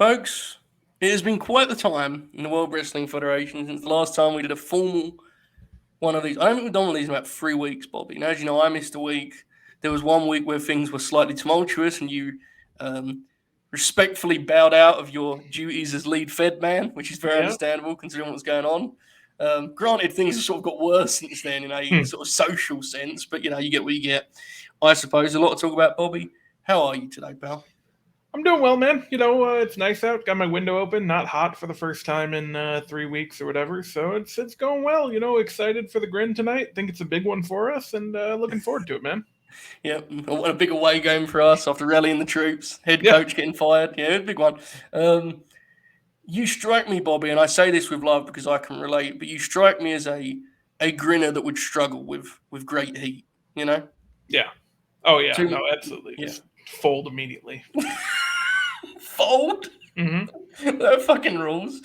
Folks, it has been quite the time in the World Wrestling Federation since the last time we did a formal one of these. I don't think we've done one of these in about 3 weeks, Bobby. And as you know, I missed a week. There was 1 week where things were slightly tumultuous and you respectfully bowed out of your duties as lead Fed man, which is very understandable considering what was going on. Granted, things have sort of got worse since then in a sort of social sense, but, you get what you get. I suppose a lot to talk about, Bobby. How are you today, pal? I'm doing well, man. It's nice out. Got my window open. Not hot for the first time in 3 weeks or whatever. So it's going well. Excited for the Grin tonight. Think it's a big one for us, and looking forward to it, man. Yeah, a big away game for us after rallying the troops. Head coach getting fired. Yeah, a big one. You strike me, Bobby, and I say this with love because I can relate, but you strike me as a grinner that would struggle with great heat, Yeah. Oh, yeah. No, absolutely. Yeah. Just fold immediately. Fold? Mm-hmm. That fucking rules.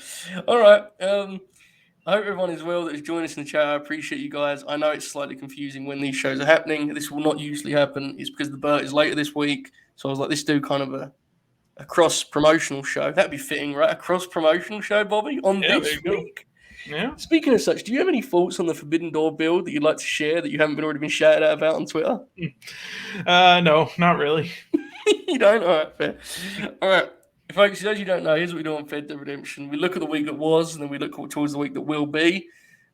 All right. I hope everyone is well that has joined us in the chat. I appreciate you guys. I know it's slightly confusing when these shows are happening. This will not usually happen. It's because the Burt is later this week. So I was like, let's do kind of a cross-promotional show. That'd be fitting, right? A cross-promotional show, Bobby, on this week. Yeah. Speaking of such, do you have any thoughts on the Forbidden Door build that you'd like to share that you haven't already been shouted out about on Twitter? No, not really. You don't? All right, fair. All right. Folks, as you don't know, here's what we do on Fed Dead Redemption. We look at the week that was, and then we look towards the week that will be.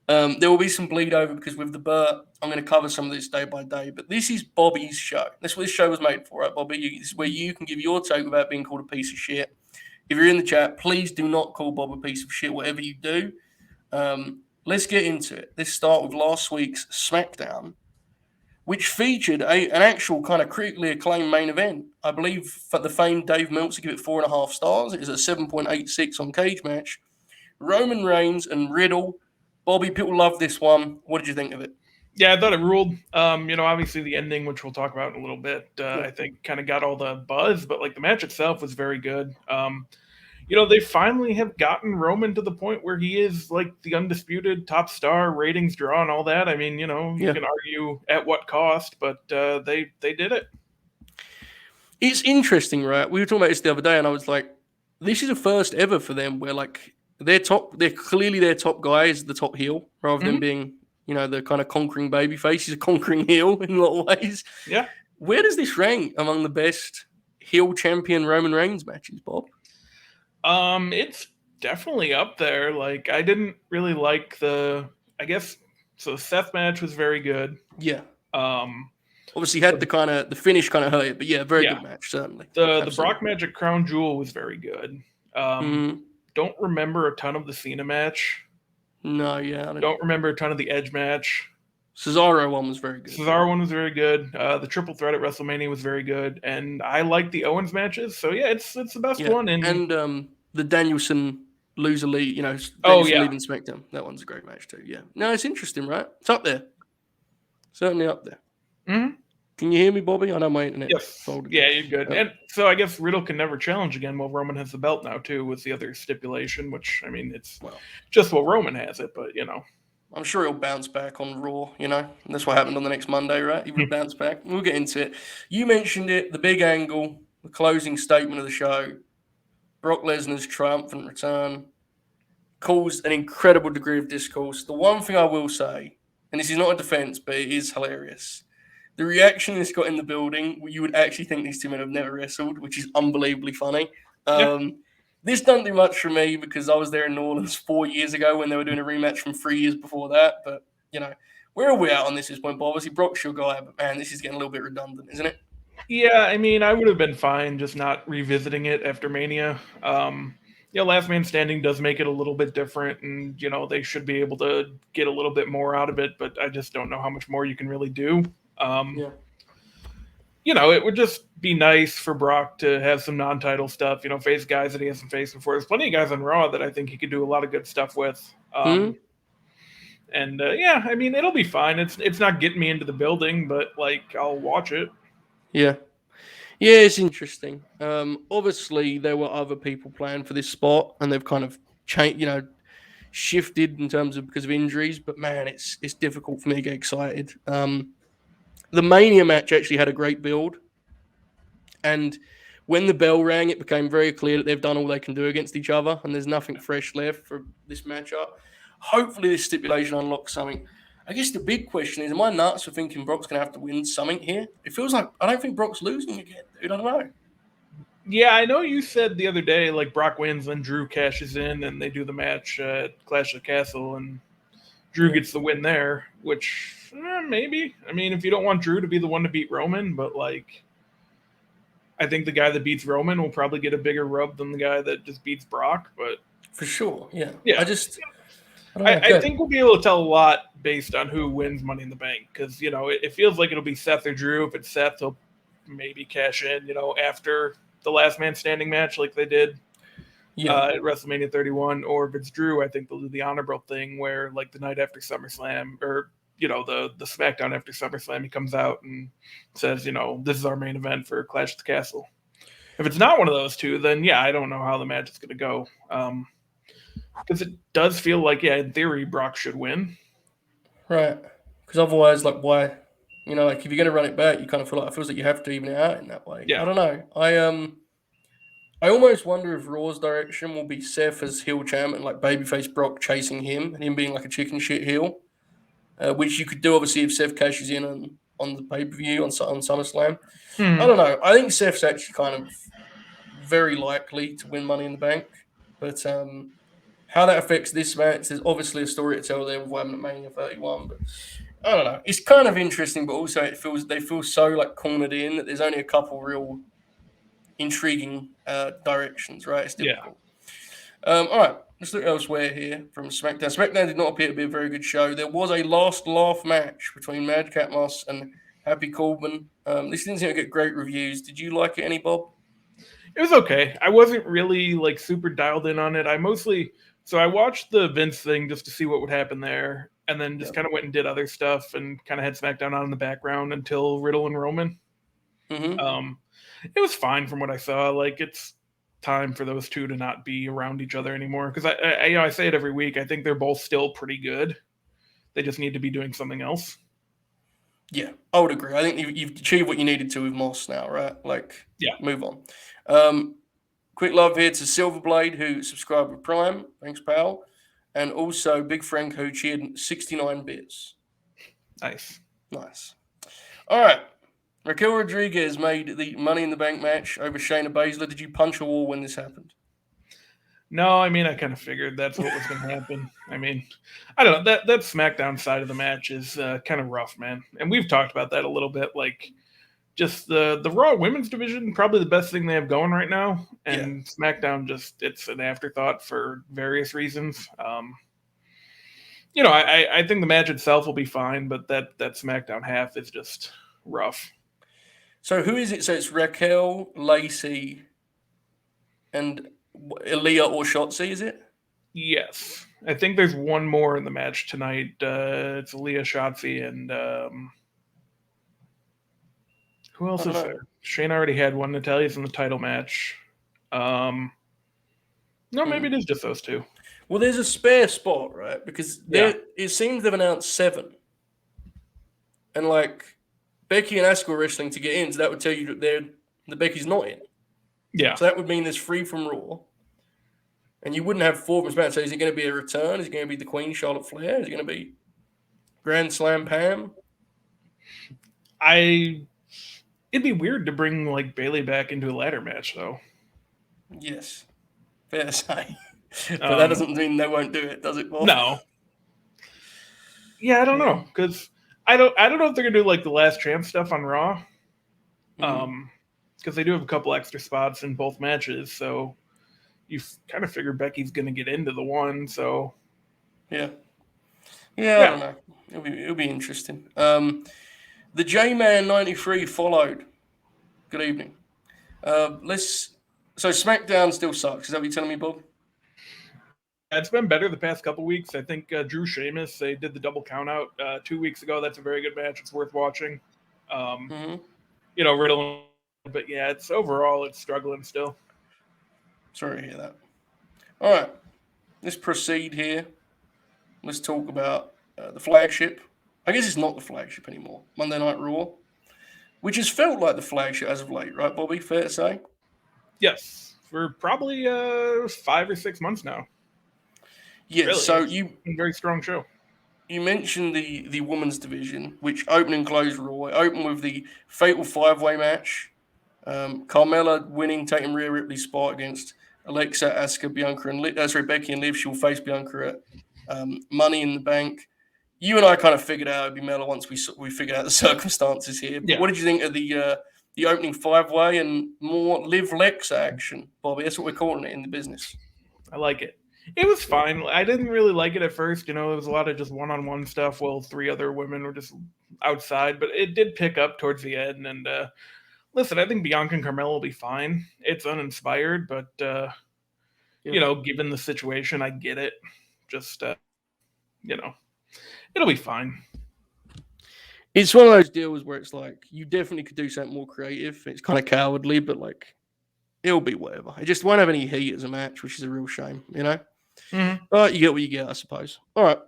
There will be some bleed over because with the Burt, I'm going to cover some of this day by day. But this is Bobby's show. That's what this show was made for, right, Bobby? This is where you can give your take without being called a piece of shit. If you're in the chat, please do not call Bob a piece of shit, whatever you do. Let's get into it. Let's start with last week's Smackdown, which featured an actual kind of critically acclaimed main event. I believe for the famed Dave Meltzer give it 4.5 stars. It is a 7.86 on Cage Match. Roman Reigns and Riddle. Bobby, people love this one. What did you think of it? Yeah, I thought it ruled. Obviously the ending, which we'll talk about in a little bit, I think kind of got all the buzz, but like the match itself was very good. They finally have gotten Roman to the point where he is like the undisputed top star, ratings draw and all that. I mean, you can argue at what cost, but they did it. It's interesting, right? We were talking about this the other day, and I was like, this is a first ever for them where like they're clearly their top guy is the top heel rather than being, the kind of conquering babyface. He's a conquering heel in a lot of ways. Yeah. Where does this rank among the best heel champion Roman Reigns matches, Bob? It's definitely up there. Like, I didn't really like so Seth match was very good. Yeah. Obviously had the finish kind of hurt it, but yeah, very good match, certainly. The Brock match at Crown Jewel was very good. Don't remember a ton of the Cena match. No, yeah. I don't remember a ton of the Edge match. Cesaro one was very good. Cesaro one was very good. The triple threat at WrestleMania was very good, and I like the Owens matches. So yeah, it's the best one. And the Danielson loser lead, leaving SmackDown. That one's a great match too. Yeah, no, it's interesting, right? It's up there, certainly up there. Mm-hmm. Can you hear me, Bobby? I know my internet folded. Yeah, you're good. And so I guess Riddle can never challenge again while Roman has the belt now too, with the other stipulation, which I mean it's just while Roman has it, but I'm sure he'll bounce back on Raw, and that's what happened on the next Monday, right? He will bounce back. We'll get into it. You mentioned it, the big angle, the closing statement of the show. Brock Lesnar's triumphant return caused an incredible degree of discourse. The one thing I will say, and this is not a defense, but it is hilarious. The reaction this got in the building, you would actually think these two men have never wrestled, which is unbelievably funny. This doesn't do much for me because I was there in New Orleans 4 years ago when they were doing a rematch from 3 years before that. But, where are we at on this point, Bob? Obviously, Brock's your guy, but, man, this is getting a little bit redundant, isn't it? Yeah, I mean, I would have been fine just not revisiting it after Mania. Last Man Standing does make it a little bit different, and, they should be able to get a little bit more out of it, but I just don't know how much more you can really do. It would just be nice for Brock to have some non-title stuff, face guys that he hasn't faced before. There's plenty of guys on Raw that I think he could do a lot of good stuff with. I mean, it'll be fine. It's not getting me into the building, but, like, I'll watch it. Yeah. Yeah, it's interesting. Obviously, there were other people playing for this spot, and they've kind of changed, shifted in terms of because of injuries. But man, it's difficult for me to get excited. The Mania match actually had a great build, and when the bell rang, it became very clear that they've done all they can do against each other, and there's nothing fresh left for this matchup. Hopefully, this stipulation unlocks something. I guess the big question is, am I nuts for thinking Brock's going to have to win something here? It feels like I don't think Brock's losing again, dude. I don't know. Yeah, I know you said the other day, like, Brock wins, then Drew cashes in, and they do the match at Clash of the Castle, and Drew gets the win there, which maybe. I mean, if you don't want Drew to be the one to beat Roman, but, like, I think the guy that beats Roman will probably get a bigger rub than the guy that just beats Brock, but... For sure, yeah. I think we'll be able to tell a lot based on who wins Money in the Bank, because, you know, it feels like it'll be Seth or Drew. If it's Seth, he'll maybe cash in, you know, after the last man standing match like they did at WrestleMania 31. Or if it's Drew, I think they'll do the honorable thing where, like, the night after SummerSlam, or, you know, the SmackDown after SummerSlam, he comes out and says, you know, this is our main event for Clash at the Castle. If it's not one of those two, then, yeah, I don't know how the match is going to go. Because it does feel like, yeah, in theory, Brock should win. Right. Because otherwise, like, why? You know, like, if you're going to run it back, you kind of feel like it feels like you have to even it out in that way. Yeah. I don't know. I almost wonder if Raw's direction will be Seth as heel champ and, like, babyface Brock chasing him and him being, like, a chicken shit heel, which you could do, obviously, if Seth cashes in on the pay-per-view on SummerSlam. I don't know. I think Seth's actually kind of very likely to win Money in the Bank. But how that affects this match, there's obviously a story to tell there with what happened at Mania 31. But I don't know. It's kind of interesting, but also they feel so, like, cornered in that there's only a couple real intriguing directions, right? It's difficult. Yeah. All right. Let's look elsewhere here from SmackDown. SmackDown did not appear to be a very good show. There was a last laugh match between Madcap Moss and Happy Corbin. This didn't seem to get great reviews. Did you like it any, Bob? It was okay. I wasn't really, like, super dialed in on it. I watched the Vince thing just to see what would happen there, and then just kind of went and did other stuff and kind of had SmackDown on in the background until Riddle and Roman. Mm-hmm. It was fine from what I saw. Like, it's time for those two to not be around each other anymore. Because I say it every week. I think they're both still pretty good. They just need to be doing something else. Yeah, I would agree. I think you've achieved what you needed to with Moss now, right? Like, move on. Quick love here to Silverblade, who subscribed with Prime. Thanks, pal. And also Big Frank, who cheered 69 bits. Nice. All right. Raquel Rodriguez made the Money in the Bank match over Shayna Baszler. Did you punch a wall when this happened? No, I mean, I kind of figured that's what was going to happen. I mean, I don't know. That SmackDown side of the match is kind of rough, man. And we've talked about that a little bit. Like, just the Raw women's division, probably the best thing they have going right now. And SmackDown, it's an afterthought for various reasons. You know, I think the match itself will be fine, but that SmackDown half is just rough. So who is it? So it's Raquel, Lacey, and Aaliyah or Shotzi, is it? Yes. I think there's one more in the match tonight. It's Aaliyah, Shotzi, and who else is there? Shane already had one. Natalia's in the title match. No, maybe it is just those two. Well, there's a spare spot, right? Because it seems they've announced 7. And, like, Becky and Asuka are wrestling to get in, so that would tell you that Becky's not in. Yeah. So that would mean there's 3 from Raw. And you wouldn't have 4 from SmackDown. So is it going to be a return? Is it going to be the Queen, Charlotte Flair? Is it going to be Grand Slam Pam? It'd be weird to bring, like, Bayley back into a ladder match, though. Yes. Fair to say. But that doesn't mean they won't do it, does it, Bob? No. Yeah, I don't know. Because I don't know if they're going to do, like, the Last Chance stuff on Raw. Because they do have a couple extra spots in both matches, so you kind of figure Becky's going to get into the one, so... Yeah, I don't know. It'll be interesting. The J-Man 93 followed. Good evening. So SmackDown still sucks. Is that what you're telling me, Bob? It's been better the past couple weeks. I think Drew Sheamus, they did the double count out 2 weeks ago. That's a very good match. It's worth watching. You know, Riddle, but yeah, it's struggling still. Sorry to hear that. All right, let's proceed here. Let's talk about the flagship. I guess it's not the flagship anymore. Monday Night Raw, which has felt like the flagship as of late, right, Bobby? Fair to say? Yes, for probably 5 or 6 months now. Yeah, Really, so it's been a very strong show. you mentioned the women's division, which opened and closed Raw. It opened with the Fatal 5-Way match. Carmella winning, taking Rhea Ripley's spot against Alexa, Asuka, Bianca, and Becky and Liv. She'll face Bianca at Money in the Bank. You and I kind of figured out it'd be Mella once we figured out the circumstances here. But Yeah. what did you think of the opening 5-way and more Liv Lexa action, Bobby? That's what we're calling it in the business. I like it. It was fine. I didn't really like it at first. There was a lot of just one-on-one stuff while 3 other women were just outside, but it did pick up towards the end. And listen, I think Bianca and Carmella will be fine. It's uninspired, but given the situation, I get it. Just it'll be fine. It's one of those deals where it's like you definitely could do something more creative. It's kind of cowardly, but like it'll be whatever. It just won't have any heat as a match, which is a real shame, Mm-hmm. But you get what you get, I suppose. All right.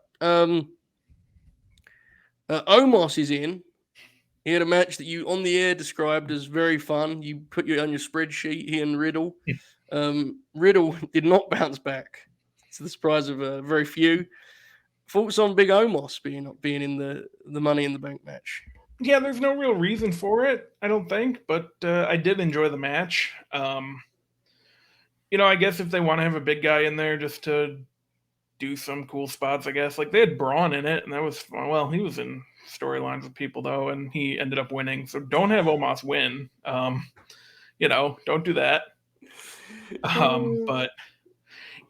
Omos is in. He had a match that you on the air described as very fun. You put it on your spreadsheet, he and Riddle. Riddle did not bounce back, to the surprise of very few. Thoughts on Big Omos being in the Money in the Bank match? Yeah, there's no real reason for it, I don't think, but I did enjoy the match. I guess if they want to have a big guy in there just to do some cool spots, I guess. Like, they had Braun in it, and that was fun. Well, he was in storylines with people, though, and he ended up winning. So don't have Omos win. Don't do that. But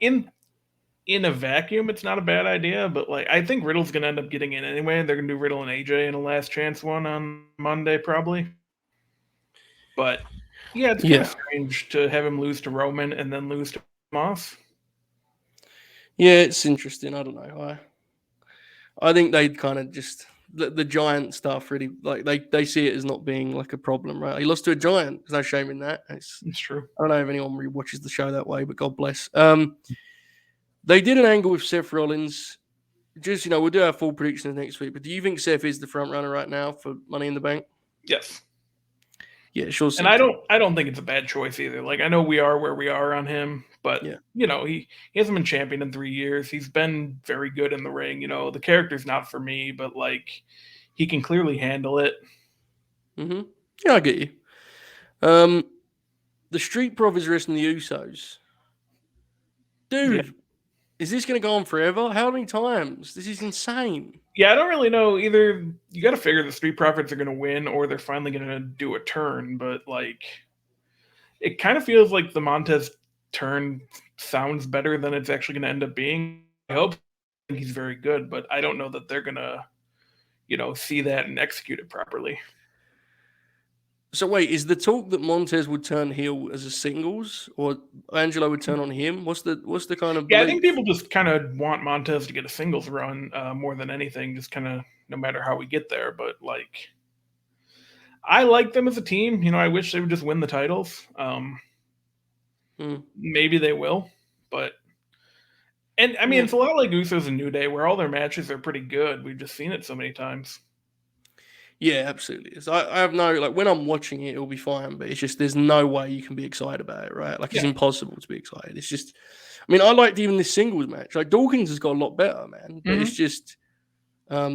in a vacuum, it's not a bad idea. But, like, I think Riddle's going to end up getting in anyway. They're going to do Riddle and AJ in a last chance one on Monday, probably. But, yeah, it's kind of strange to have him lose to Roman and then lose to Moss. Yeah, it's interesting. I don't know. I think they kind of just the giant stuff really like they see it as not being like a problem, right? He lost to a giant. There's no shame in that. It's true. I don't know if anyone really watches the show that way, but God bless. They did an angle with Seth Rollins. Just we'll do our full predictions next week. But do you think Seth is the front runner right now for Money in the Bank? Yes. Yeah, sure. And I don't think it's a bad choice either. Like, I know we are where we are on him, but he hasn't been champion in 3 years. He's been very good in the ring. The character's not for me, but like he can clearly handle it. Mm-hmm. Yeah, I get you. The Street Profits wrestling the Usos. Dude, is this going to go on forever? How many times? This is insane. Yeah, I don't really know either. You got to figure the Street Profits are going to win or they're finally going to do a turn. But, like, it kind of feels like the Montez turn sounds better than it's actually going to end up being. I hope he's very good, but I don't know that they're going to, see that and execute it properly. So wait, is the talk that Montez would turn heel as a singles, or Angelo would turn on him? What's the kind of belief? Yeah, I think people just kind of want Montez to get a singles run more than anything, just kind of no matter how we get there. But like, I like them as a team. I wish they would just win the titles. Maybe they will, but I mean, it's a lot like Usos and New Day, where all their matches are pretty good. We've just seen it so many times. Yeah, absolutely. So I have no when I'm watching it, it'll be fine. But it's just there's no way you can be excited about it, right? Like it's impossible to be excited. It's just, I mean, I liked even this singles match. Like Dawkins has got a lot better, man. But it's just, by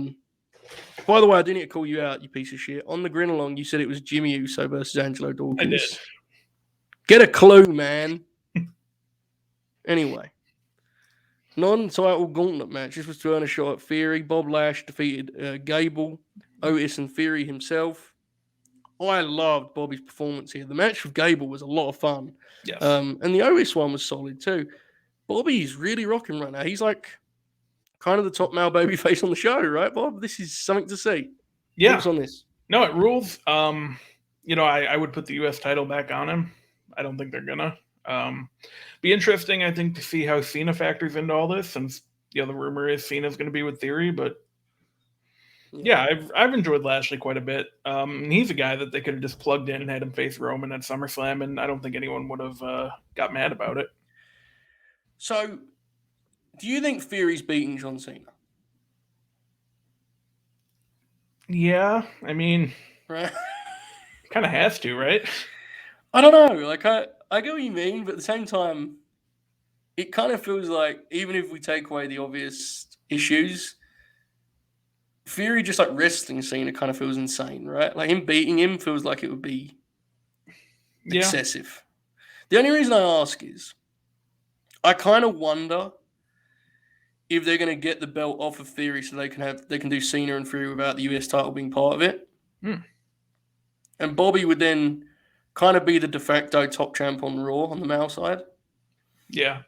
the way, I didn't need to call you out, you piece of shit. On the grin along, you said it was Jimmy Uso versus Angelo Dawkins. I did. Get a clue, man. Anyway. Non-title gauntlet match. This was to earn a shot at Theory. Bob Lash defeated Gable, Otis, and Theory himself. I loved Bobby's performance here. The match with Gable was a lot of fun. Yes. And the Otis one was solid too. Bobby's really rocking right now. He's like kind of the top male babyface on the show, right, Bob? This is something to see. Yeah. Thoughts on this? No, it rules. I would put the U.S. title back on him. I don't think they're gonna. Be interesting, I think, to see how Cena factors into all this, since the rumor is Cena's going to be with Theory. But yeah, I've enjoyed Lashley quite a bit. He's a guy that they could have just plugged in and had him face Roman at SummerSlam, and I don't think anyone would have got mad about it. So, do you think Theory's beating John Cena? Yeah, I mean, right? Kind of has to, right? I don't know. Like I get what you mean, but at the same time, it kind of feels like even if we take away the obvious issues, Fury just like wrestling Cena kind of feels insane, right? Like him beating him feels like it would be excessive. The only reason I ask is I kind of wonder if they're going to get the belt off of Theory so they can do Cena and Fury without the US title being part of it. And Bobby would then kind of be the de facto top champ on Raw on the male side. Yeah.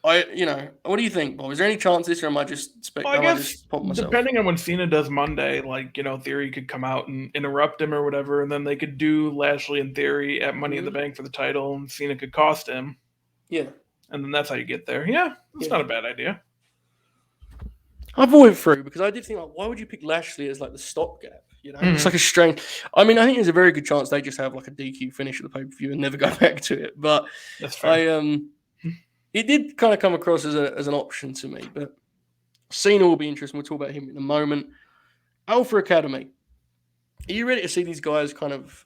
What do you think, Bob? Is there any chance this, or am I just pop myself? Depending on when Cena does Monday, like, Theory could come out and interrupt him or whatever, and then they could do Lashley and Theory at Money in the Bank for the title, and Cena could cost him. Yeah. And then that's how you get there. Yeah, that's not a bad idea. I've went through because I did think, like, why would you pick Lashley as like the stopgap? It's like a strange. I mean, I think there's a very good chance they just have like a DQ finish at the pay per view and never go back to it. But that's fair. It did kind of come across as an option to me. But Cena will be interesting. We'll talk about him in a moment. Alpha Academy. Are you ready to see these guys kind of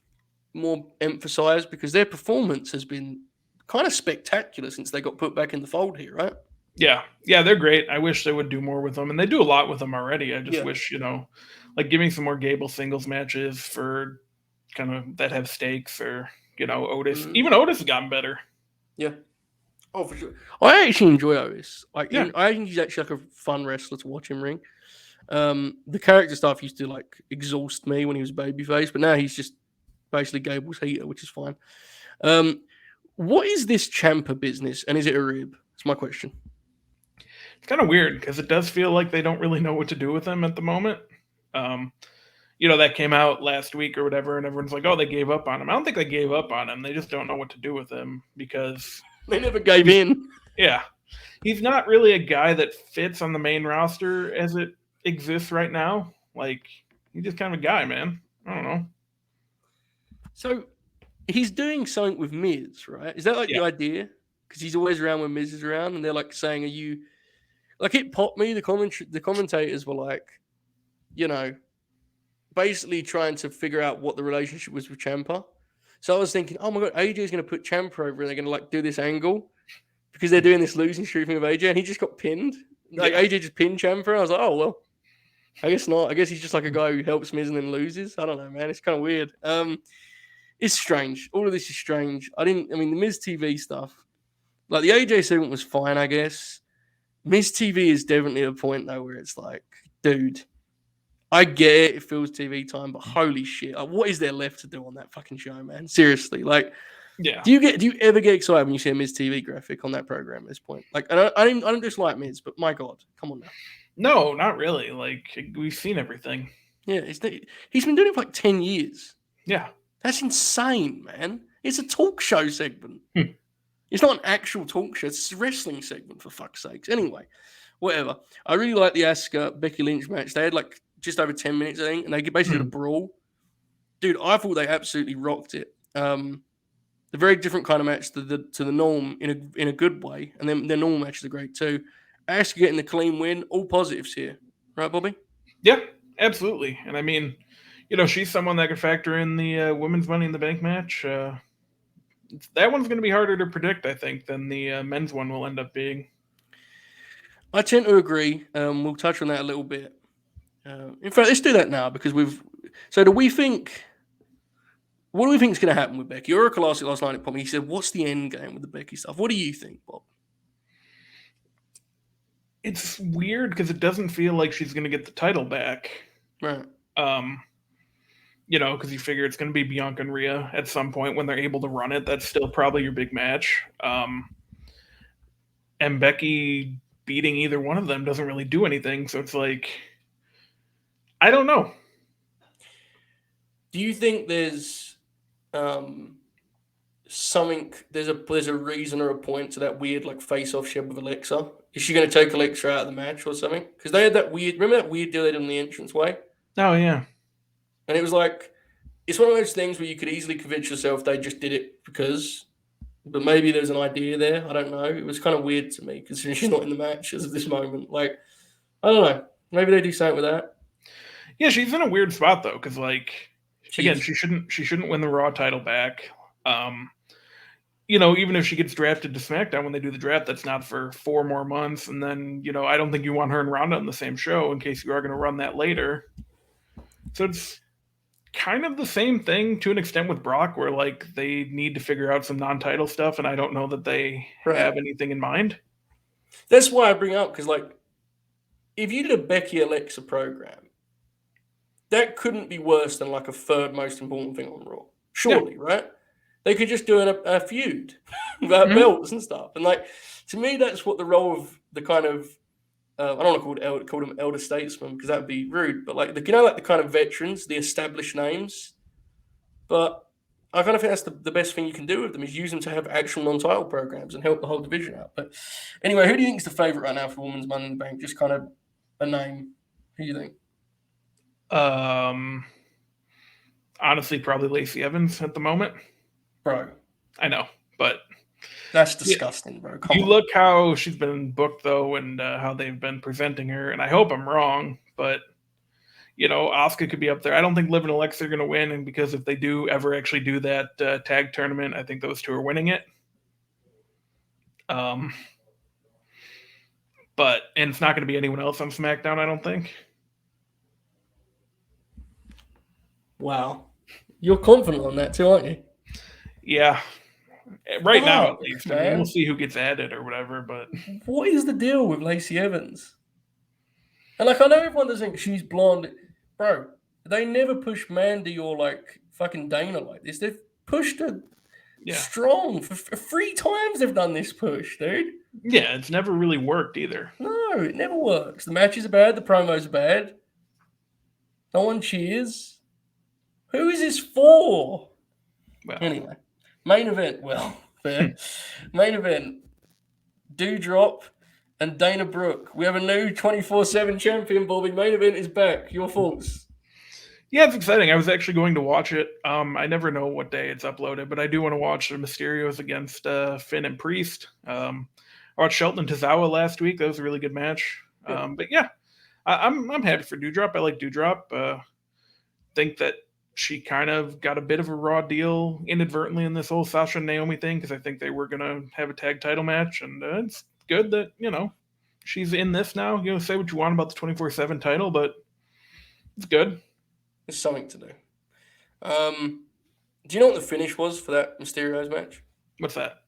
more emphasized because their performance has been kind of spectacular since they got put back in the fold here, right? Yeah, they're great. I wish they would do more with them, and they do a lot with them already. I just wish, like giving some more Gable singles matches for kind of that have stakes, or Otis. Even Otis has gotten better. Yeah. Oh, for sure. I actually enjoy Otis. I think he's actually like a fun wrestler to watch him ring. The character stuff used to like exhaust me when he was babyface, but now he's just basically Gable's heater, which is fine. What is this Ciampa business, and is it a rib? That's my question. It's kind of weird because it does feel like they don't really know what to do with him at the moment. That came out last week or whatever, and everyone's like, oh, they gave up on him. I don't think they gave up on him. They just don't know what to do with him because they never gave in. Yeah. He's not really a guy that fits on the main roster as it exists right now. Like, he's just kind of a guy, man. I don't know. So, he's doing something with Miz, right? Is that like the idea? Because he's always around when Miz is around, and they're like saying, are you... Like, it popped me. The commentators were like, basically trying to figure out what the relationship was with Ciampa. So I was thinking, oh my God, AJ's going to put Ciampa over and they're going to like do this angle because they're doing this losing streak thing with AJ, and he just got pinned. Like AJ just pinned Ciampa. I was like, oh, well, I guess not. I guess he's just like a guy who helps Miz and then loses. I don't know, man. It's kind of weird. It's strange. All of this is strange. The Miz TV stuff, like the AJ segment was fine, I guess. Miz TV is definitely a point though where it's like, dude, I get it feels TV time, but holy shit, like, what is there left to do on that fucking show, man? Seriously, like, do you ever get excited when you see a Miz TV graphic on that program at this point? Like, I don't dislike Miz, but my God, come on now. No, not really. Like, we've seen everything. Yeah, he's been doing it for like 10 years. Yeah, that's insane, man. It's a talk show segment. It's not an actual talk show. It's a wrestling segment, for fuck's sakes. Anyway, whatever. I really like the Asuka Becky Lynch match. They had like just over 10 minutes, I think, and they basically did a brawl. Dude, I thought they absolutely rocked it. A very different kind of match to the norm in a good way, and then their normal matches are great too. Asuka getting the clean win, all positives here, right, Bobby? Yeah, absolutely. And I mean, she's someone that could factor in the women's Money in the Bank match. That one's going to be harder to predict, I think, than the men's one will end up being. I tend to agree. We'll touch on that a little bit. In fact, let's do that now because So, what do we think is going to happen with Becky? Oracle asked it last night at Pommy. He said, "What's the end game with the Becky stuff?" What do you think, Bob? It's weird because it doesn't feel like she's going to get the title back, right? Because you figure it's going to be Bianca and Rhea at some point when they're able to run it. That's still probably your big match. And Becky beating either one of them doesn't really do anything. So it's like, I don't know. Do you think there's something? There's a reason or a point to that weird like face-off she had with Alexa? Is she going to take Alexa out of the match or something? Because they had that weird. Remember that weird deal they did on the entranceway? Oh yeah. And it was like, it's one of those things where you could easily convince yourself they just did it because, but maybe there's an idea there. I don't know. It was kind of weird to me because she's not in the match as of this moment. Like, I don't know. Maybe they do something with that. Yeah, she's in a weird spot though, because like, again, she shouldn't win the Raw title back. even if she gets drafted to SmackDown when they do the draft, that's not for 4 more months. And then, I don't think you want her and Ronda on the same show in case you are going to run that later. So it's kind of the same thing to an extent with Brock, where like they need to figure out some non-title stuff, and I don't know that they have anything in mind. That's why I bring it up, because like if you did a Becky Alexa program, that couldn't be worse than like a third most important thing on Raw. Surely, right? They could just do a feud about belts and stuff. And like, to me, that's what the role of the kind of, I don't want to call them elder statesmen because that would be rude, but like, like the kind of veterans, the established names. But I kind of think that's the best thing you can do with them is use them to have actual non-title programs and help the whole division out. But anyway, who do you think is the favorite right now for Women's Money in the Bank? Just kind of a name. Who do you think? Honestly, probably Lacey Evans at the moment. Bro. I know, but that's disgusting, bro. Come on. Look how she's been booked, though, and how they've been presenting her. And I hope I'm wrong, but, Asuka could be up there. I don't think Liv and Alexa are going to win, and because if they do ever actually do that tag tournament, I think those two are winning it. And it's not going to be anyone else on SmackDown, I don't think. Wow. You're confident on that too, aren't you? Yeah. Right now, at least. I mean, we'll see who gets added or whatever, but... What is the deal with Lacey Evans? And, like, I know everyone doesn't think she's blonde. Bro, they never push Mandy or, like, fucking Dana like this. They've pushed her strong. For 3 times they've done this push, dude. Yeah, it's never really worked either. No, it never works. The matches are bad. The promos are bad. No one cheers. Who is this for? Well, anyway. Main event, main event, Doudrop and Dana Brooke. We have a new 24/7 champion, Bobby. Main event is back. Your thoughts? Yeah, it's exciting. I was actually going to watch it. I never know what day it's uploaded, but I do want to watch the Mysterios against Finn and Priest. I watched Shelton and Tozawa last week. That was a really good match. But yeah, I'm happy for Doudrop. I like Doudrop. Think that she kind of got a bit of a raw deal inadvertently in this whole Sasha and Naomi thing because I think they were going to have a tag title match. And it's good that, she's in this now. Say what you want about the 24/7 title, but it's good. It's something to do. Do you know what the finish was for that Mysterio's match? What's that?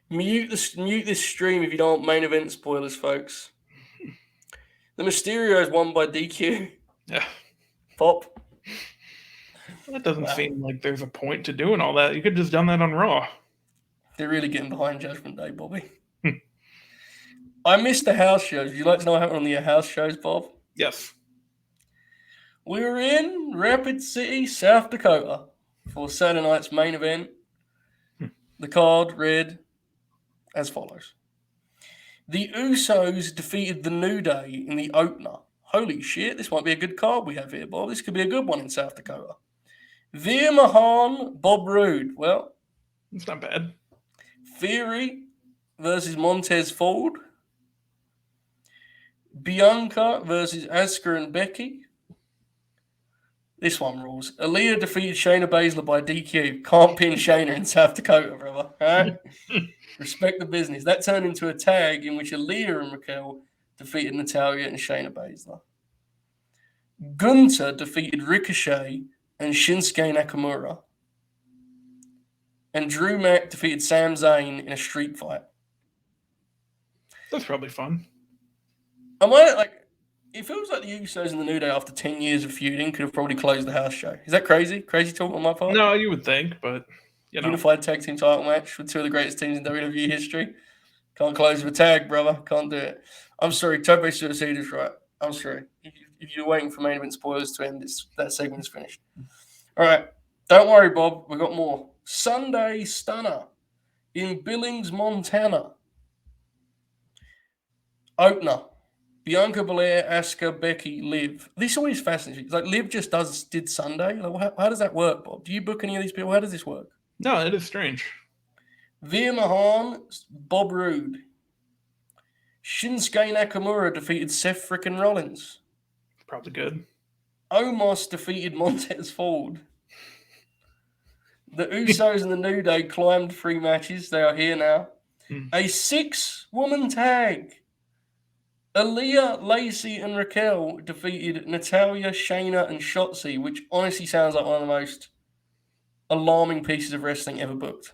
Mute this stream if you don't want main event spoilers, folks. The Mysterios won by DQ. Yeah. Pop. That doesn't seem like there's a point to doing all that. You could have just done that on Raw. They're really getting behind Judgment Day, Bobby. I missed the house shows. Would you like to know what happened on the house shows, Bob? Yes. We were in Rapid City, South Dakota for Saturday night's main event. The card read as follows. The Usos defeated the New Day in the opener. Holy shit, this might be a good card we have here, Bob. This could be a good one in South Dakota. Veer Mahan, Bob Roode. Well, it's not bad. Theory versus Montez Ford. Bianca versus Asuka and Becky. This one rules. Aaliyah defeated Shayna Baszler by DQ. Can't pin Shayna in South Dakota, brother. Right? Respect the business. That turned into a tag in which Aaliyah and Raquel defeated Natalya and Shayna Baszler. Gunther defeated Ricochet and Shinsuke Nakamura. And Drew Mack defeated Sami Zayn in a street fight. That's probably fun. It feels like the Usos and the New Day after 10 years of feuding could have probably closed the house show. Is that crazy? Crazy talk on my part? No, you would think, but Unified tag team title match with 2 of the greatest teams in WWE history. Can't close with a tag, brother. Can't do it. I'm sorry. Tope Suicide is right. I'm sorry. If you're waiting for main event spoilers to end, that segment's finished. All right. Don't worry, Bob. We've got more. Sunday Stunner in Billings, Montana. Opener. Bianca Belair, Asuka, Becky, Liv. This always fascinates me. Like, Liv just did Sunday. Like, how does that work, Bob? Do you book any of these people? How does this work? No, it is strange. Veer Mahan, Bob Roode. Shinsuke Nakamura defeated Seth frickin' Rollins. Probably good. Omos defeated Montez Ford. The Usos and the New Day climbed 3 matches. They are here now. A 6-woman tag. Aaliyah, Lacey, and Raquel defeated Natalya, Shayna, and Shotzi, which honestly sounds like one of the most alarming pieces of wrestling ever booked.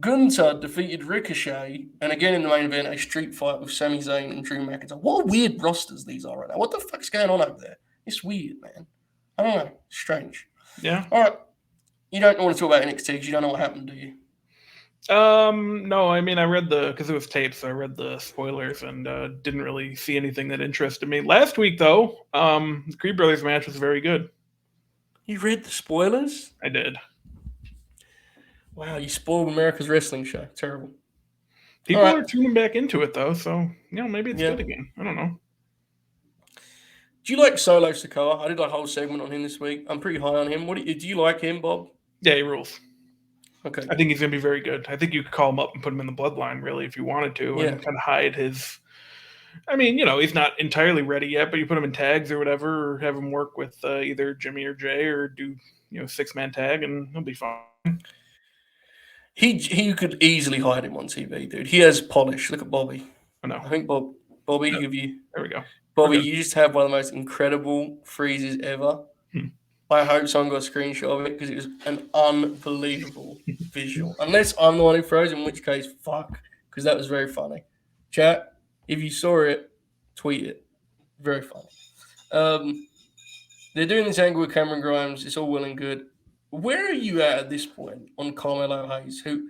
Gunther defeated Ricochet, and again in the main event, a street fight with Sami Zayn and Drew McIntyre. What weird rosters these are right now. What the fuck's going on over there? It's weird, man. I don't know. Strange. Yeah. All right. You don't want to talk about NXT because you don't know what happened, do you? No, I mean, I read because it was taped, so I read the spoilers and didn't really see anything that interested me. Last week, though, the Creed Brothers match was very good. You read the spoilers? I did. Wow, you spoiled America's wrestling show. Terrible. People are tuning back into it, though, so, maybe it's good again. I don't know. Do you like Solo Sikoa? I did a whole segment on him this week. I'm pretty high on him. Do you like him, Bob? Yeah, he rules. Okay. I think he's going to be very good. I think you could call him up and put him in the bloodline, really, if you wanted to, and kind of hide his... I mean, he's not entirely ready yet, but you put him in tags or whatever, or have him work with either Jimmy or Jay, or do 6-man tag, and he'll be fine. He could easily hide him on TV, dude. He has polish. Look at Bobby. I know. I think Bobby, give you... There we go. Bobby, you just have one of the most incredible freezes ever. I hope someone got a screenshot of it because it was an unbelievable visual. Unless I'm the one who froze, in which case, fuck, because that was very funny. Chat, if you saw it, tweet it. Very funny. They're doing this angle with Cameron Grimes. It's all well and good. Where are you at this point on Carmelo Hayes, who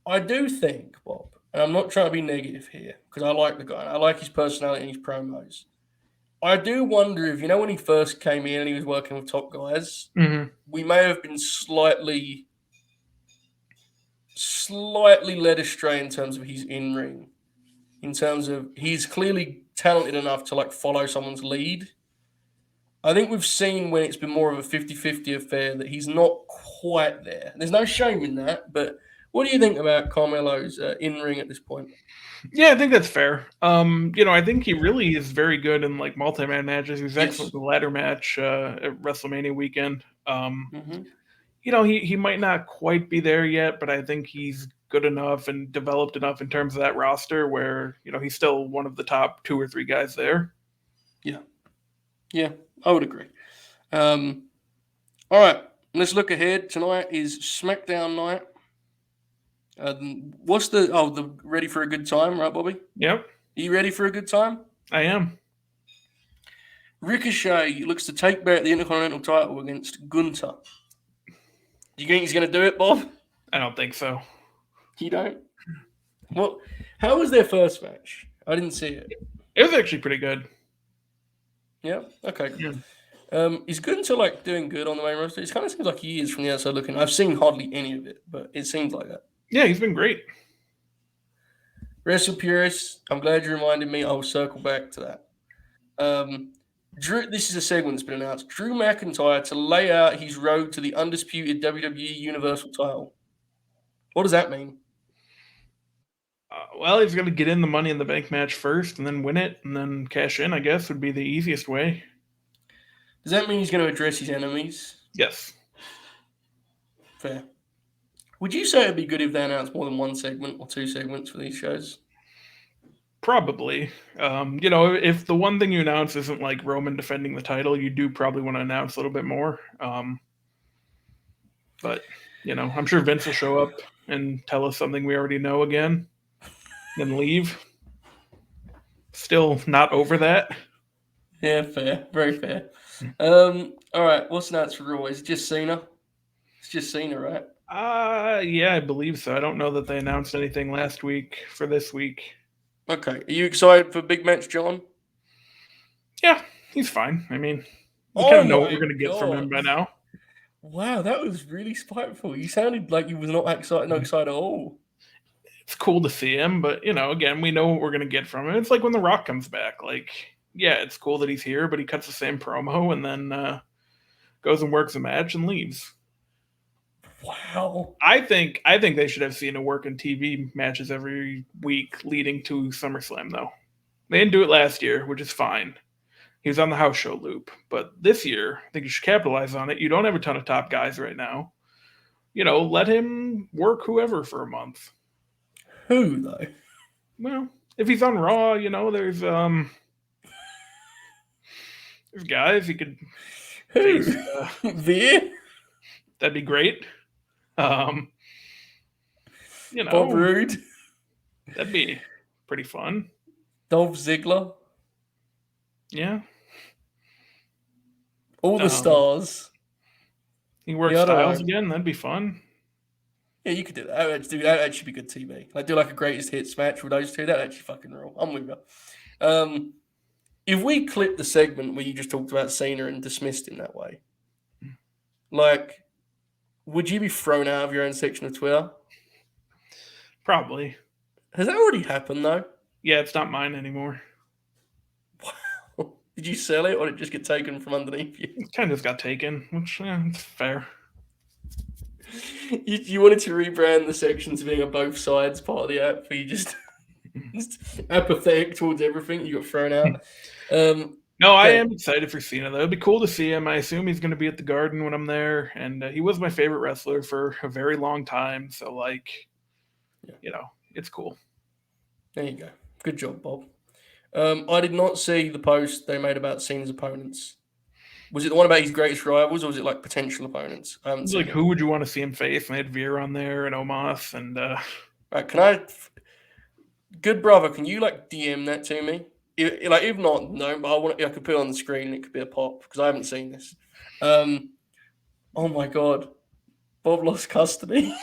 I do think, Bob, and I'm not trying to be negative here because I like the guy. I like his personality and his promos. I do wonder if, when he first came in and he was working with top guys, we may have been slightly led astray in terms of his in-ring. In terms of he's clearly talented enough to follow someone's lead. I think we've seen when it's been more of a 50-50 affair that he's not quite there. There's no shame in that, but what do you think about Carmelo's in-ring at this point? Yeah, I think that's fair. I think he really is very good in multi-man matches. He was excellent in the ladder match at WrestleMania weekend. He might not quite be there yet, but I think he's good enough and developed enough in terms of that roster where, he's still one of the top 2 or 3 guys there. Yeah, I would agree. All right, let's look ahead. Tonight is SmackDown night. What's the ready for a good time, right, Bobby? Yep. Are you ready for a good time? I am. Ricochet looks to take back the Intercontinental title against Gunther. Do you think he's going to do it, Bob? I don't think so. You don't? Well, how was their first match? I didn't see it. It was actually pretty good. Yeah? Okay. Yeah. Is Gunther doing good on the main roster? It kind of seems like he is from the outside looking. I've seen hardly any of it, but it seems like that. Yeah, he's been great. Wrestle Purists, I'm glad you reminded me. I'll circle back to that. This is a segment that's been announced. Drew McIntyre to lay out his road to the undisputed WWE Universal title. What does that mean? Well, he's going to get in the Money in the Bank match first and then win it and then cash in, I guess, would be the easiest way. Does that mean he's going to address his enemies? Yes. Fair. Would you say it'd be good if they announced more than 1 segment or 2 segments for these shows? Probably. If the one thing you announce isn't Roman defending the title, you do probably want to announce a little bit more. But, I'm sure Vince will show up and tell us something we already know again, then leave. Still not over that. Yeah, fair. Very fair. All right, what's next for Raw? Is it just Cena? It's just Cena, right? Yeah, I believe so. I don't know that they announced anything last week for this week. Okay. Are you excited for Big Match John? Yeah, he's fine. I mean, we kind of know what we're going to get from him by now. Wow, that was really spiteful. You sounded like you was not excited at all. It's cool to see him, but, again, we know what we're going to get from him. It's like when The Rock comes back. Yeah, it's cool that he's here, but he cuts the same promo and then goes and works a match and leaves. Wow. I think they should have Cena work in TV matches every week leading to SummerSlam, though. They didn't do it last year, which is fine. He was on the house show loop. But this year, I think you should capitalize on it. You don't have a ton of top guys right now. Let him work whoever for a month. Who, though? Well, if he's on Raw, there's guys he could Who? face. Veer? That'd be great. Bob Roode? That'd be pretty fun. Dolph Ziggler? Yeah. All the stars. You can work Styles again. That'd be fun. Yeah, you could do that. That'd actually be good TV. Like do like a greatest hits match with those two. That'd actually fucking rule. I'm with you. If we clip the segment where you just talked about Cena and dismissed him that way, like, would you be thrown out of your own section of Twitter? Probably. Has that already happened though? Yeah, it's not mine anymore. Wow. Did you sell it or did it just get taken from underneath you? It kind of just got taken, which it's fair. You wanted to rebrand the section to being a both sides part of the app, but you just apathetic towards everything. You got thrown out. No, I am excited for Cena, though. It'd be cool to see him. I assume he's going to be at the Garden when I'm there, and he was my favorite wrestler for a very long time. So, it's cool. There you go. Good job, Bob. I did not see the post they made about Cena's opponents. Was it the one about his greatest rivals, or was it like potential opponents? It's like, who would you want to see him face? And they had Veer on there and Omos, and right, can I? Good brother, can you like DM that to me? If not, no, but I could put it on the screen and it could be a pop because I haven't seen this. Oh my god, Bob lost custody.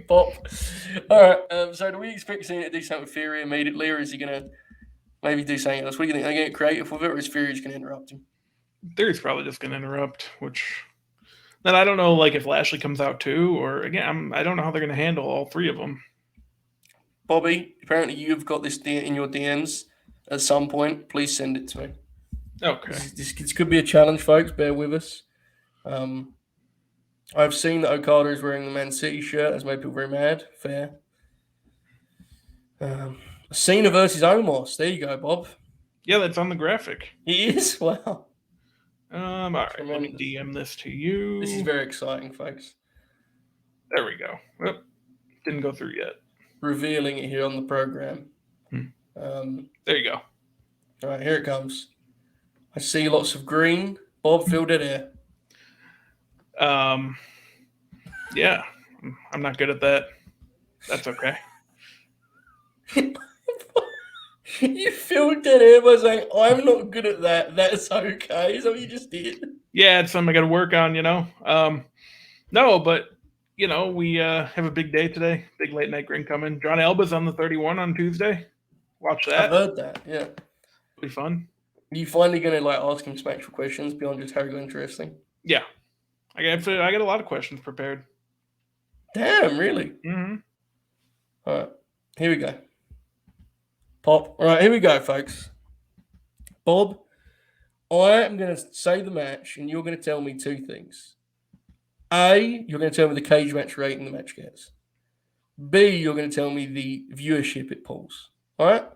Bob. All right. So do we expect Cena to do something with Fury immediately, or is he gonna maybe do something else? What do you think? Are they gonna get creative with it, or is Fury just gonna interrupt him? Theory's probably just gonna interrupt. Which then I don't know, like if Lashley comes out too, or again, I don't know how they're gonna handle all three of them. Bobby, apparently you've got this in your DMs at some point. Please send it to me. Okay. This could be a challenge, folks. Bear with us. I've seen that Okada is wearing the Man City shirt. That's made people very mad. Fair. Cena versus Omos. There you go, Bob. Yeah, that's on the graphic. He is? Wow. All right. Let me DM this to you. This is very exciting, folks. There we go. Well, didn't go through yet. Revealing it here on the program. There you go. All right, here it comes. I see lots of green. Bob, filled it here. Yeah, I'm not good at that. That's okay. You filled that air by saying, I'm not good at that. That's okay. Is that what you just did? Yeah, it's something I got to work on, No, but, we have a big day today. Big late night grin coming. John Alba's on the 31 on Tuesday. Watch that. I've heard that, yeah. It'll be fun. Are you finally going to ask him some actual questions beyond just how interesting? Yeah. I got a lot of questions prepared. Damn, really? Mm-hmm. All right, here we go. Pop. All right, here we go, folks. Bob, I am going to say the match, and you're going to tell me two things. A, you're going to tell me the cage match rating the match gets. B, you're going to tell me the viewership it pulls. All right?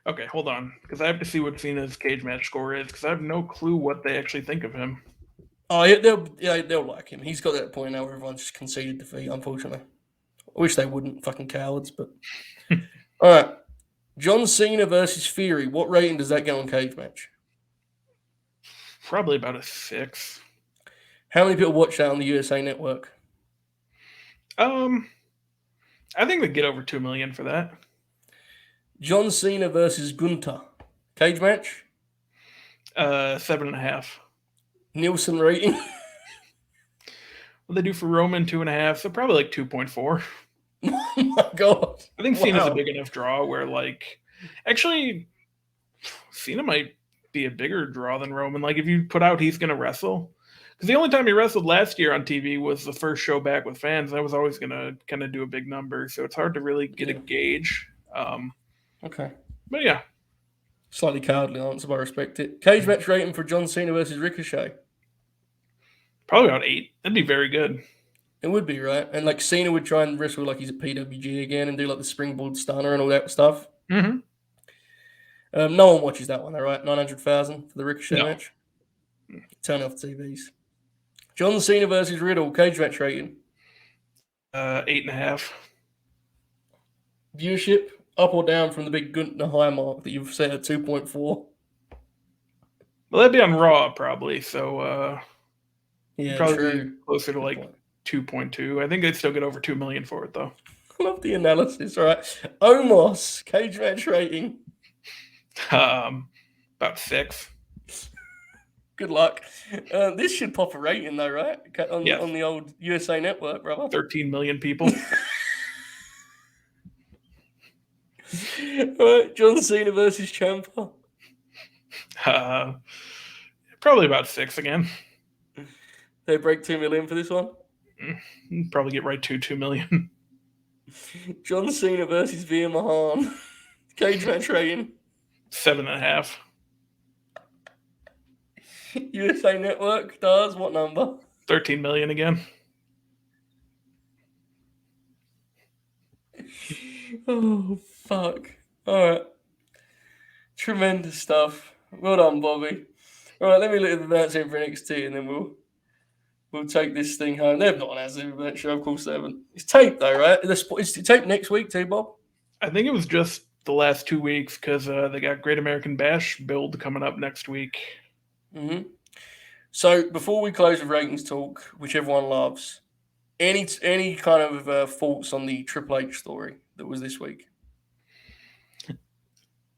Okay, hold on, because I have to see what Cena's cage match score is, because I have no clue what they actually think of him. Oh, they'll like him. He's got that point now where everyone's just conceded defeat, unfortunately. I wish they wouldn't, fucking cowards, but... All right. John Cena versus Fury. What rating does that get on cage match? Probably about a 6. How many people watch that on the USA Network? I think they get over 2 million for that. John Cena versus Gunther. Cage match? 7.5. Nielsen rating? What they do for Roman, 2.5, so probably like 2.4. Oh my god. I think Cena's a big enough draw where, actually, Cena might be a bigger draw than Roman. Like, if you put out he's going to wrestle. Because the only time he wrestled last year on TV was the first show back with fans. I was always going to kind of do a big number, so it's hard to really get a gauge. Okay. But yeah. Slightly cowardly answer, but I respect it. Cage match rating for John Cena versus Ricochet? Probably about 8. That'd be very good. It would be, right? And Cena would try and wrestle like he's a PWG again and do the springboard stunner and all that stuff. Mm-hmm. No one watches that one, all right? 900,000 for the Ricochet No. match. Turn off TVs. John Cena versus Riddle, cage match rating. 8.5. Viewership, up or down from the big Gunther high mark that you've set at 2.4? Well, that'd be on Raw probably. So Yeah, probably true. closer to Good like point. 2.2. I think they'd still get over 2 million for it though. I love the analysis. All right. Omos, cage match rating. About 6. Good luck. This should pop a rating though, right? Yes. On the old USA Network, brother. 13 million people. All right, John Cena versus Ciampa. Probably about 6 again. They break 2 million for this one. Probably get right to 2 million. John Cena versus Veer Mahan. Cage match rating. 7.5. USA Network does what number? 13 million again. Oh, fuck. All right. Tremendous stuff. Well done, Bobby. All right, let me look at the announcing for NXT and then we'll take this thing home. They've not announced the event show, of course they haven't. It's taped though, right? It's taped next week too, Bob? I think it was just the last 2 weeks because they got Great American Bash build coming up next week. Mm-hmm. So before we close with ratings talk, which everyone loves, any kind of thoughts on the Triple H story that was this week?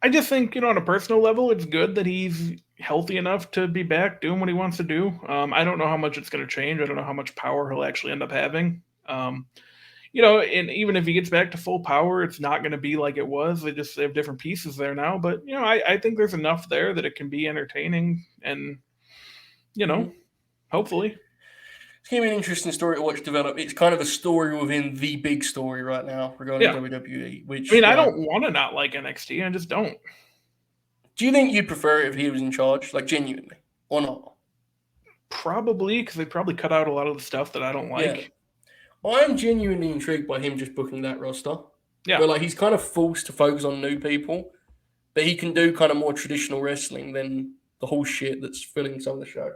I just think, on a personal level, it's good that he's healthy enough to be back doing what he wants to do. I don't know how much it's going to change. I don't know how much power he'll actually end up having. And even if he gets back to full power, it's not going to be like it was. They have different pieces there now. But, I think there's enough there that it can be entertaining and, hopefully. It's going to be an interesting story to watch develop. It's kind of a story within the big story right now regarding WWE. Which I don't want to not like NXT. I just don't. Do you think you'd prefer it if he was in charge, like genuinely, or not? Probably, because they probably cut out a lot of the stuff that I don't like. Yeah. I am genuinely intrigued by him just booking that roster. Yeah. Where he's kind of forced to focus on new people, but he can do kind of more traditional wrestling than the whole shit that's filling some of the show.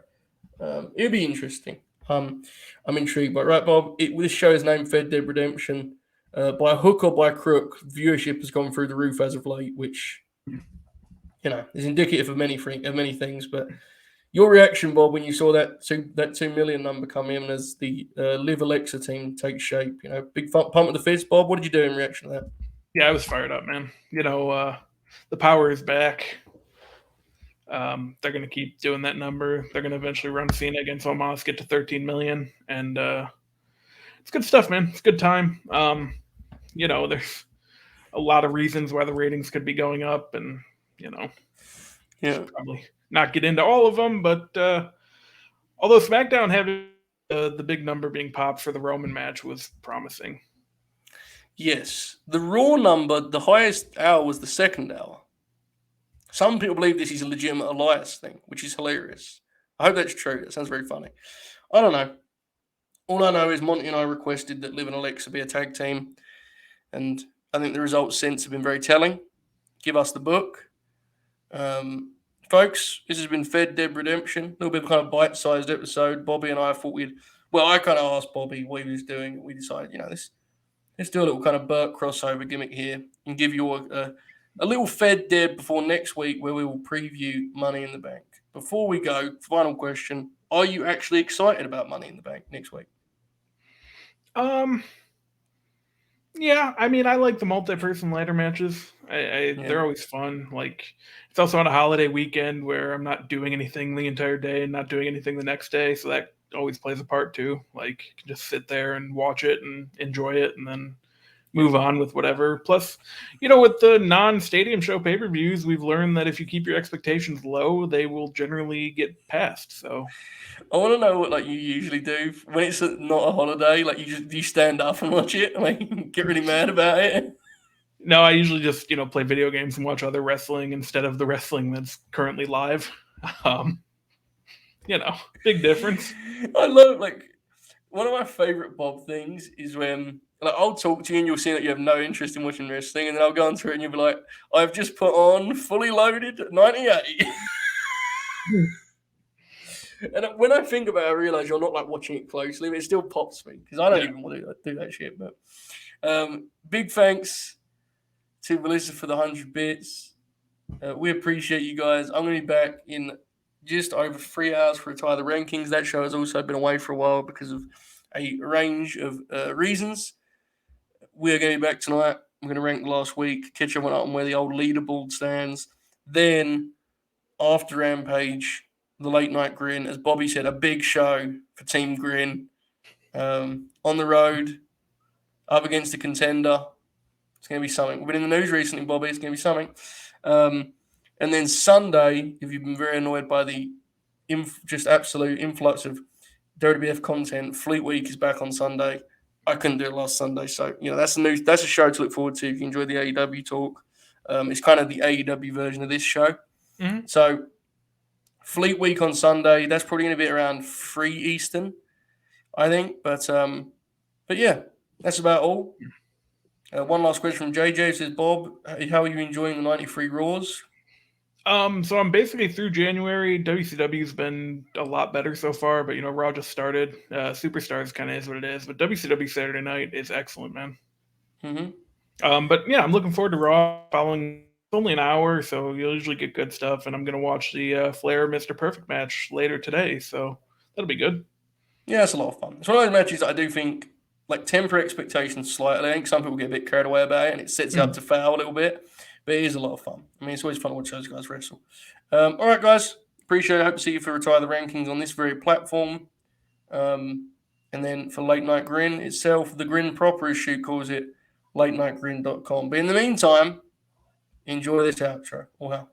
It'd be interesting. I'm intrigued. But right, Bob, this show is named Fed Dead Redemption. By hook or by crook, viewership has gone through the roof as of late, which is indicative of many things. But your reaction, Bob, when you saw that 2 million number come in as the Live Alexa team takes shape, big pump of the fist, Bob. What did you do in reaction to that? Yeah, I was fired up, man. The power is back. They're going to keep doing that number. They're going to eventually run Cena against Omos, get to 13 million. And it's good stuff, man. It's a good time. There's a lot of reasons why the ratings could be going up. And, probably not get into all of them. But although Smackdown having the big number being popped for the Roman match was promising. Yes. The Raw number, the highest hour was the second hour. Some people believe this is a legitimate Elias thing, which is hilarious. I hope that's true. That sounds very funny. I don't know. All I know is Monty and I requested that Liv and Alexa be a tag team, and I think the results since have been very telling. Give us the book. Folks, this has been Fed Dead Redemption. A little bit of kind of bite-sized episode. Bobby and I thought I kind of asked Bobby what he was doing. We decided, let's do a little kind of Burt crossover gimmick here and give you a little Fed Dead before next week where we will preview Money in the Bank. Before we go, final question. Are you actually excited about Money in the Bank next week? Yeah, I like the multi-person ladder matches. They're always fun. It's also on a holiday weekend where I'm not doing anything the entire day and not doing anything the next day, so that always plays a part too. You can just sit there and watch it and enjoy it and then move on with whatever. Plus, with the non-stadium show pay-per-views, we've learned that if you keep your expectations low, they will generally get passed. So I want to know what you usually do when it's not a holiday. You stand up and watch it, get really mad about it. No, I usually just play video games and watch other wrestling instead of the wrestling that's currently live. Big difference. I love one of my favorite Bob things is when Like, I'll talk to you and you'll see that you have no interest in watching wrestling, and then I'll go onto it and you'll be like, I've just put on Fully Loaded 98. And when I think about it, I realize you're not like watching it closely, but it still pops me because I don't even want to do that shit. But big thanks to Melissa for the 100 bits. We appreciate you guys. I'm going to be back in just over 3 hours for Retire the Rankings. That show has also been away for a while because of a range of reasons. We are going to be back tonight. I'm going to rank the last week, catch everyone up on where the old leaderboard stands. Then, after Rampage, the Late Night Grin, as Bobby said, a big show for Team Grin. On the road, up against a contender. It's going to be something. We've been in the news recently, Bobby. It's going to be something. And then Sunday, if you've been very annoyed by the just absolute influx of WWF content, Fleet Week is back on Sunday. I couldn't do it last Sunday, so that's a show to look forward to if you enjoy the AEW talk. It's kind of the AEW version of this show. Mm-hmm. So Fleet Week on Sunday, that's probably going to be around 3 Eastern, I think. But yeah, that's about all. One last question from JJ. Says, Bob, how are you enjoying the 93 Raws? So I'm basically through January. WCW's been a lot better so far, but Raw just started. Superstars kind of is what it is, but WCW Saturday Night is excellent, man. Mm-hmm. But yeah, I'm looking forward to Raw. Following, it's only an hour, so you'll usually get good stuff. And I'm gonna watch the Flair Mr. Perfect match later today, so that'll be good. Yeah, it's a lot of fun. It's one of those matches that I do think temper expectations slightly. I think some people get a bit carried away about it, and it sets it up to fail a little bit. But it is a lot of fun. I mean, it's always fun to watch those guys wrestle. All right, guys. Appreciate it. Hope to see you for Retire the Rankings on this very platform. And then for Late Night Grin itself, the Grin proper, as she calls it, latenightgrin.com. But in the meantime, enjoy this outro. Wow.